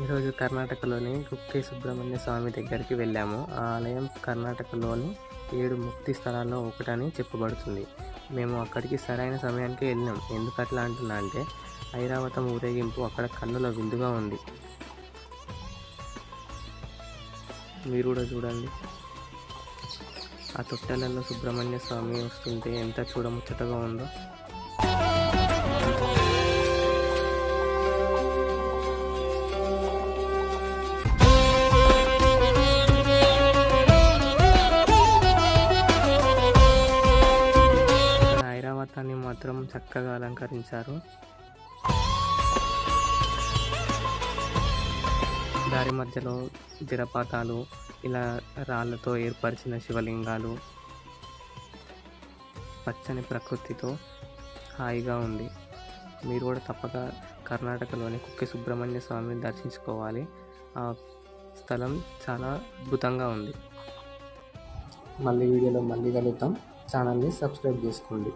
ఈరోజు కర్ణాటకలోని కుక్కే సుబ్రహ్మణ్య స్వామి దగ్గరికి వెళ్ళాము. ఆ ఆలయం కర్ణాటకలోని 7 ముక్తి స్థలాల్లో ఒకటని చెప్పబడుతుంది. మేము అక్కడికి సరైన సమయానికి వెళ్ళాం. ఎందుకట్లా అంటున్నా అంటే ఐరావతం ఊరేగింపు అక్కడ కన్నుల విందుగా ఉంది. మీరు కూడా చూడండి. ఆ తొట్టెలలో సుబ్రహ్మణ్య స్వామి వస్తుంటే ఎంత చూడముచ్చటగా ఉందో. ఐరావతాన్ని మాత్రం చక్కగా అలంకరించారు. దారి మధ్యలో జలపాతాలు, ఇలా రాళ్లతో ఏర్పరిచిన శివలింగాలు, పచ్చని ప్రకృతితో హాయిగా ఉంది. మీరు కూడా తప్పక కర్ణాటకలోని కుక్కే సుబ్రహ్మణ్య స్వామిని దర్శించుకోవాలి. ఆ స్థలం చాలా అద్భుతంగా ఉంది. మళ్ళీ వీడియోలో మళ్ళీ కలుద్దాం. ఛానల్ని సబ్స్క్రైబ్ చేసుకోండి.